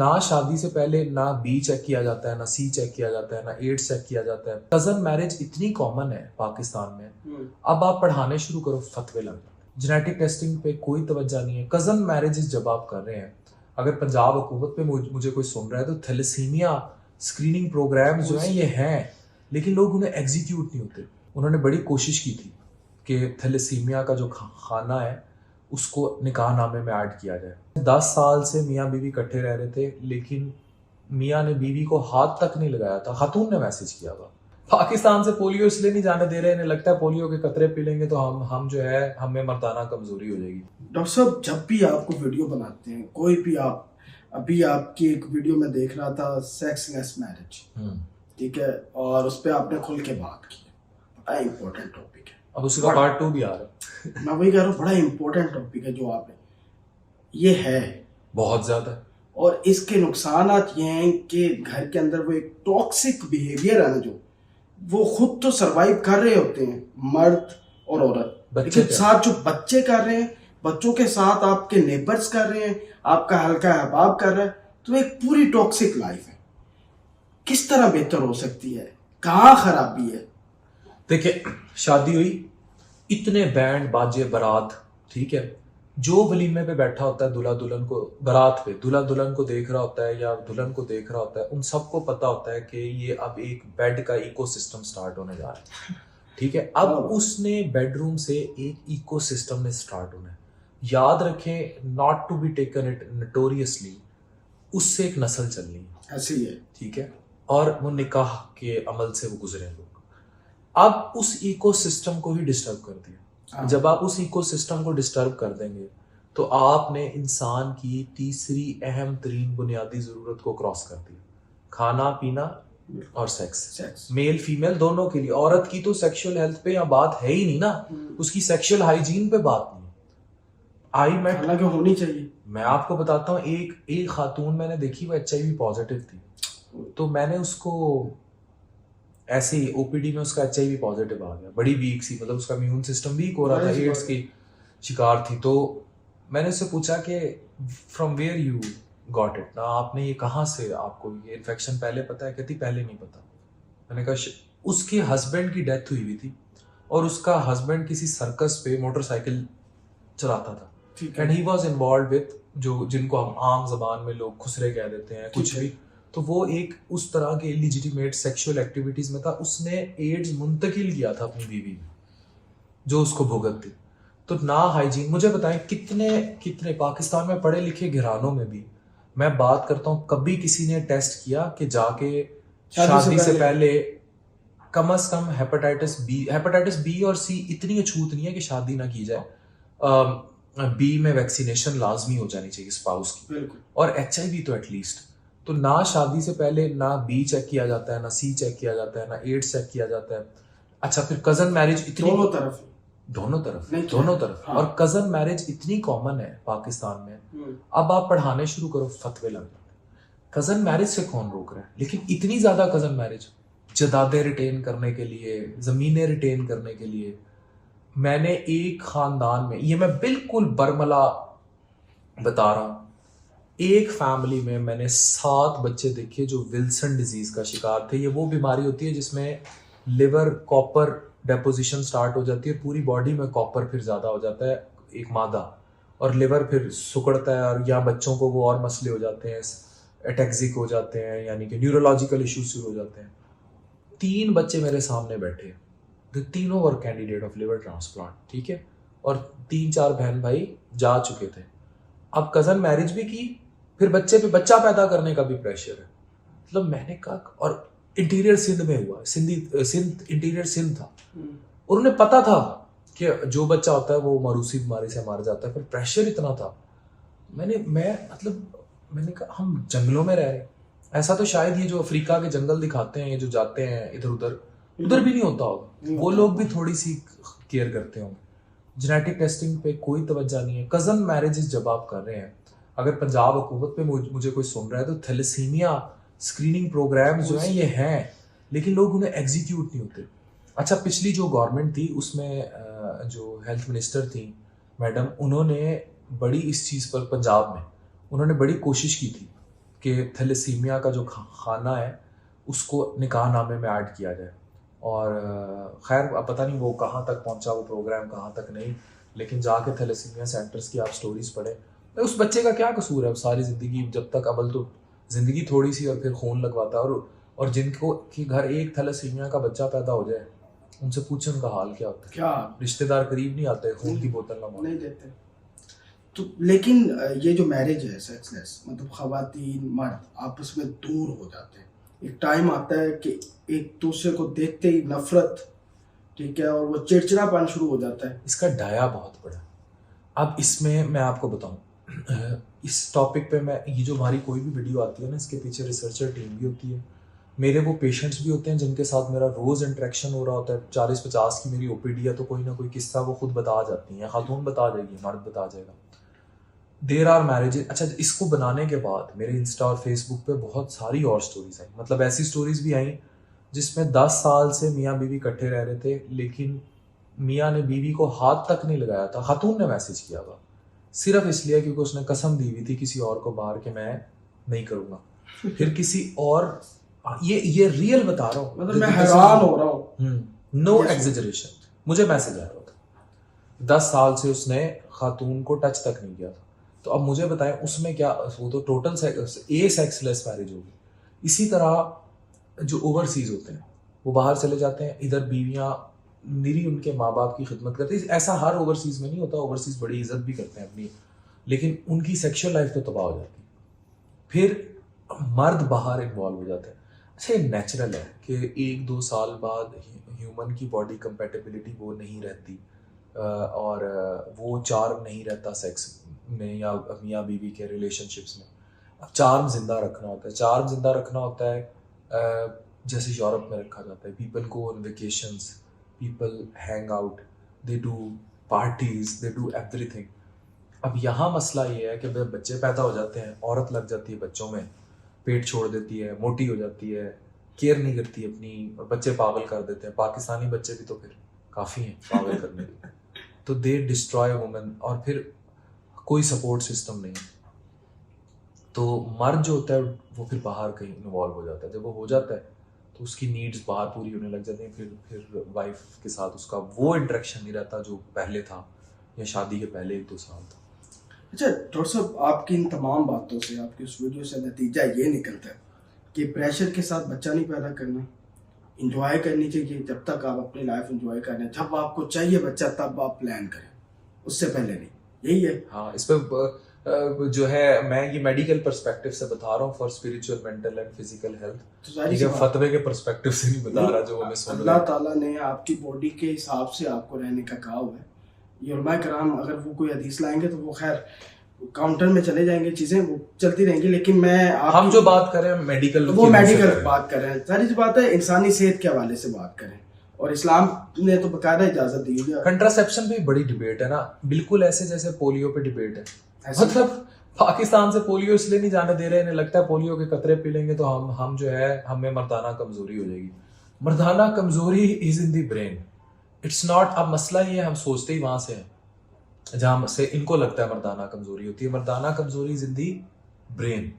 ना शादी से पहले ना बी चेक किया जाता है, ना सी चेक किया जाता है, ना एड्स चेक किया जाता है। कजन मैरिज इतनी कॉमन है पाकिस्तान में। अब आप पढ़ाने शुरू करो, फतवे लग जाते। जेनेटिक टेस्टिंग पे कोई तवज्जो नहीं है। कजन मैरिजेस जब आप कर रहे हैं, अगर पंजाब हुकूमत पे मुझे कोई सुन रहा है तो थैलेसीमिया स्क्रीनिंग प्रोग्राम जो है ये हैं, लेकिन लोग उन्हें एग्जीक्यूट नहीं होते। उन्होंने बड़ी कोशिश की थी कि थैलेसीमिया का जो खाना है उसको निकाह नामे में ऐड किया जाए। 10 साल से मियाँ बीवी इकट्ठे रह रहे थे, लेकिन मियाँ ने बीवी को हाथ तक नहीं लगाया था। खातून ने मैसेज किया था। पाकिस्तान से पोलियो इसलिए नहीं जाने दे रहे, इन्हें लगता है पोलियो के कतरे पी लेंगे तो हम जो है हमें मर्दाना कमजोरी हो जाएगी। डॉक्टर साहब, जब भी आपको वीडियो बनाते हैं, कोई भी आप, अभी आपकी एक वीडियो में देख रहा था सेक्सलेस मैरिज, ठीक है, और उस पर आपने खुल के बात की। बड़ा इंपॉर्टेंट टॉपिक है। अब उसका पार्ट 2 भी आ रहा है। मैं वही कह रहा हूँ, बड़ा इंपॉर्टेंट टॉपिक है जो आपने, ये है बहुत ज्यादा। और इसके नुकसान ये हैं कि घर के अंदर वो एक टॉक्सिक बिहेवियर है ना, जो वो खुद तो सरवाइव कर रहे होते हैं, मर्द और औरत, लेकिन साथ जो बच्चे कर रहे हैं, बच्चों के साथ आपके नेबर्स कर रहे हैं, आपका हल्का अहबाब कर रहा है, तो एक पूरी टॉक्सिक लाइफ है। किस तरह बेहतर हो सकती है? कहाँ खराबी है? देखिए, शादी हुई, इतने बैंड बाजे बारात, ठीक है, जो वलीमे पे बैठा होता है दूल्हा दुल्हन को, बारात पे दूल्हा दुल्हन को देख रहा होता है या दुल्हन को देख रहा होता है, उन सबको पता होता है कि ये अब एक बेड का इकोसिस्टम स्टार्ट होने जा रहा है, ठीक है। अब उसने बेडरूम से एक इकोसिस्टम में स्टार्ट होना है। याद रखें, not to be taken it notoriously, उससे एक नस्ल चलनी है, ऐसी है, ठीक है, और वो निकाह के अमल से वो गुजरे लोग। अब उस इकोसिस्टम को ही डिस्टर्ब कर दिया। जब आप उस इकोसिस्टम को डिस्टर्ब कर देंगे तो आपने इंसान की तीसरी अहम तरीन बुनियादी जरूरत को क्रॉस कर दिया, खाना पीना और सेक्स। मेल फीमेल दोनों के लिए। औरत की तो सेक्सुअल हेल्थ पे यहाँ बात है ही नहीं ना, उसकी सेक्सुअल हाइजीन पे बात नहीं। हालांकि होनी चाहिए। मैं आपको बताता हूँ, एक खातून मैंने देखी, वो HIV पॉजिटिव थी, तो मैंने उसको ऐसे ही ओपीडी में उसका HIV पॉजिटिव आ गया, बड़ी वीक सी, मतलब उसका इम्यून सिस्टम वीक हो रहा था, एड्स की शिकार थी। तो मैंने उससे पूछा कि from where you got it ना, आपने ये कहाँ से, आपको ये इन्फेक्शन पहले पता है? कहती पहले नहीं पता। मैंने कहा, उसके हस्बैंड की डेथ हुई थी और उसका हस्बैंड किसी सर्कस पे मोटरसाइकिल चलाता था, and he was involve with जो जिनको हम आम जबान में लोग खुसरे कह देते हैं, कुछ भी। तो वो एक उस तरह के इलिजिटिमेट सेक्सुअल एक्टिविटीज में था। उसने एड्स मुंतकिल किया था अपनी बीवी में, जो उसको भुगत थी। तो ना हाइजीन। मुझे बताएं, कितने पाकिस्तान में पढ़े लिखे घरानों में भी मैं बात करता हूँ, कभी किसी ने टेस्ट किया कि जाके शादी से पहले कम से कम हेपेटाइटिस बी और सी इतनी अछूत नहीं है कि शादी ना की जाए। बी में वैक्सीनेशन लाजमी हो जानी चाहिए स्पाउस की, और HIV तो एटलीस्ट। तो ना शादी से पहले ना बी चेक किया जाता है, ना सी चेक किया जाता है, ना एड्स चेक किया जाता है। अच्छा, फिर कजन मैरिज इतनी दोनों तरफ हाँ। और कजन मैरिज इतनी कॉमन है पाकिस्तान में। अब आप पढ़ाने शुरू करो, फतवे लग जाते। कजन मैरिज से कौन रोक रहा है? लेकिन इतनी ज्यादा कजन मैरिज, जदादे रिटेन करने के लिए, जमीनें रिटेन करने के लिए। मैंने एक खानदान में, ये मैं बिल्कुल बरमला बता रहा हूं, एक फैमिली में मैंने 7 बच्चे देखे जो विल्सन डिजीज का शिकार थे। ये वो बीमारी होती है जिसमें लिवर कॉपर डेपोजिशन स्टार्ट हो जाती है, पूरी बॉडी में कॉपर फिर ज्यादा हो जाता है, एक मादा, और लिवर फिर सुकड़ता है, और यहाँ बच्चों को वो और मसले हो जाते हैं, एटेक्सिक हो जाते हैं, यानी कि न्यूरोलॉजिकल इश्यूज शुरू हो जाते हैं। 3 बच्चे मेरे सामने बैठे, तीनों वर कैंडिडेट ऑफ लिवर ट्रांसप्लांट, ठीक है, और 3-4 बहन भाई जा चुके थे। अब कजन मैरिज भी की, फिर बच्चे पे बच्चा पैदा करने का भी प्रेशर है। मतलब मैंने कहा, और इंटीरियर सिंध में हुआ, इंटीरियर सिंध था, और उन्हें पता था कि जो बच्चा होता है वो मरूसी बीमारी से मार जाता है, पर प्रेशर इतना था। मैंने कहा, हम जंगलों में रह रहे हैं, ऐसा तो शायद ये जो अफ्रीका के जंगल दिखाते हैं, ये जो जाते हैं इधर उधर भी नहीं होता होगा, वो लोग भी थोड़ी सी केयर करते होंगे। जेनेटिक टेस्टिंग पे कोई तवज्जो नहीं है। कजन मैरिजेस जब आप कर रहे हैं, अगर पंजाब हुकूमत पे मुझे कोई सुन रहा है तो थैलेसीमिया स्क्रीनिंग प्रोग्राम जो है ये हैं, लेकिन लोग उन्हें एग्जीक्यूट नहीं होते। अच्छा, पिछली जो गवर्नमेंट थी उसमें जो हेल्थ मिनिस्टर थी मैडम, उन्होंने बड़ी इस चीज़ पर पंजाब में उन्होंने बड़ी कोशिश की थी कि थैलेसीमिया का जो खाना है उसको निकाह नामे में ऐड किया जाए। और खैर अब पता नहीं वो कहाँ तक पहुँचा, वो प्रोग्राम कहाँ तक नहीं, लेकिन जाके थैलेसीमिया सेंटर्स की आप स्टोरीज़ पढ़े तो उस बच्चे का क्या कसूर है, सारी ज़िंदगी जब तक अव्वल तो ज़िंदगी थोड़ी सी और फिर खून लगवाता है। और जिनको कि घर एक थैलेसीमिया का बच्चा पैदा हो जाए उनसे पूछे उनका हाल क्या होता है, क्या रिश्तेदार करीब नहीं आते, खून की बोतल ना मांगे। नहीं देते। तो लेकिन ये जो मैरिज है सेक्सलेस, मतलब खवातीन मर्द आपस में दूर हो जाते हैं, एक टाइम आता है कि एक दूसरे को देखते ही नफरत, ठीक है, और वो चिड़चिड़ापन शुरू हो जाता है। इसका डाया बहुत बड़ा। अब इसमें मैं आपको बताऊं, इस टॉपिक पे मैं, ये जो हमारी कोई भी वीडियो आती है ना, इसके पीछे रिसर्चर टीम भी होती है, मेरे वो पेशेंट्स भी होते हैं जिनके साथ मेरा रोज़ इंटरेक्शन हो रहा होता है। 40-50 की मेरी ओपीडी है तो कोई ना कोई किस्सा वो खुद बता जाती हैं, खातून बता जाएगी, मर्द बता जाएगा। There are marriages. अच्छा, इसको बनाने के बाद मेरे इंस्टा और फेसबुक पे बहुत सारी और स्टोरीज आई, मतलब ऐसी स्टोरीज भी आई जिसमें 10 साल से मियाँ बीवी इकट्ठे रह रहे थे, लेकिन मियाँ ने बीवी को हाथ तक नहीं लगाया था, खातून ने मैसेज किया था सिर्फ इसलिए क्योंकि उसने कसम दी हुई थी किसी और को बाहर के मैं नहीं करूँगा। फिर किसी और, ये रियल बता रहा हूँ, मतलब मैं हैरान हो रहा हूँ। No exaggeration. मुझे मैसेज आया था 10 साल से उसने खातून को टच तक नहीं किया था। तो अब मुझे बताएं उसमें क्या, वो तो टोटल सेक्सलेस मैरिज होगी। इसी तरह जो ओवरसीज होते हैं वो बाहर चले जाते हैं, इधर बीवियां निरी उनके माँ बाप की खिदमत करती है। ऐसा हर ओवरसीज में नहीं होता, ओवरसीज बड़ी इज्जत भी करते हैं अपनी, लेकिन उनकी सेक्सुअल लाइफ तो तबाह हो जाती है। फिर मर्द बाहर इन्वॉल्व हो जाते हैं। अच्छा, ये नेचुरल है कि 1-2 साल बाद ह्यूमन की बॉडी कंपेटेबिलिटी वो नहीं रहती, और वो चार्म नहीं रहता सेक्स में या मियाँ बीवी के रिलेशनशिप्स में। अब चार्म जिंदा रखना होता है, चार्म जिंदा रखना होता है जैसे यूरोप में रखा जाता है। People go on vacations, people hang out, they do parties, they do everything. अब यहाँ मसला ये है कि बच्चे पैदा हो जाते हैं, औरत लग जाती है बच्चों में, पेट छोड़ देती है, मोटी हो जाती है, केयर नहीं करती अपनी, और बच्चे पागल कर देते हैं। पाकिस्तानी बच्चे भी तो फिर काफ़ी हैं पागल करने के, तो दे डिस्ट्रॉय वुमेन, और फिर कोई सपोर्ट सिस्टम नहीं। तो मर्द जो होता है वो फिर बाहर कहीं इन्वॉल्व हो जाता है। जब वो हो जाता है तो उसकी नीड्स बाहर पूरी होने लग जाती हैं। फिर वाइफ के साथ उसका वो इंटरेक्शन नहीं रहता जो पहले था या शादी के पहले 1-2 साल था। अच्छा डॉक्टर साहब, आपकी इन तमाम बातों से, आपकी उस वीडियो से नतीजा ये निकलता है कि प्रेशर के साथ बच्चा नहीं पैदा करना, इंजॉय करनी चाहिए। जब तक आप अपनी लाइफ इंजॉय कर रहे हैं, जब आपको चाहिए बच्चा तब आप प्लान करें, उससे पहले नहीं। यही है। हाँ, इस पर जो है मैं ये मेडिकल पर्सपेक्टिव से बता रहा हूँ, for spiritual, mental and physical health. ठीक है, फतवे के पर्सपेक्टिव से नहीं बता रहा जो हमें सुन रहे हैं। अल्लाह ताला ने आपकी बॉडी के हिसाब से आपको रहने का कहा हुआ है। ये उलमा कराम अगर वो कोई हदीस लाएंगे तो वो खैर काउंटर में चले जाएंगे, चीजें वो चलती रहेंगी, लेकिन हम जो बात कर रहे हैं मेडिकल, वो मेडिकल बात कर रहे हैं। सारी जो बात है इंसानी सेहत के हवाले से बात करें, और इस्लाम ने तो बकायदा इजाजत दी हुई है। कंट्रासेप्शन पे बड़ी डिबेट है ना, बिल्कुल ऐसे जैसे पोलियो पे डिबेट है। मतलब पाकिस्तान से पोलियो इसलिए नहीं जाने दे रहे, इन्हें लगता है पोलियो के कतरे पी लेंगे तो हम जो है हमें मर्दाना कमजोरी हो जाएगी। मर्दाना कमजोरी is in the brain, it's not. अब मसला ये हम सोचते ही वहां से हैं जहां से इनको लगता है मर्दाना कमजोरी होती है। मर्दाना कमजोरी इज इन द ब्रेन।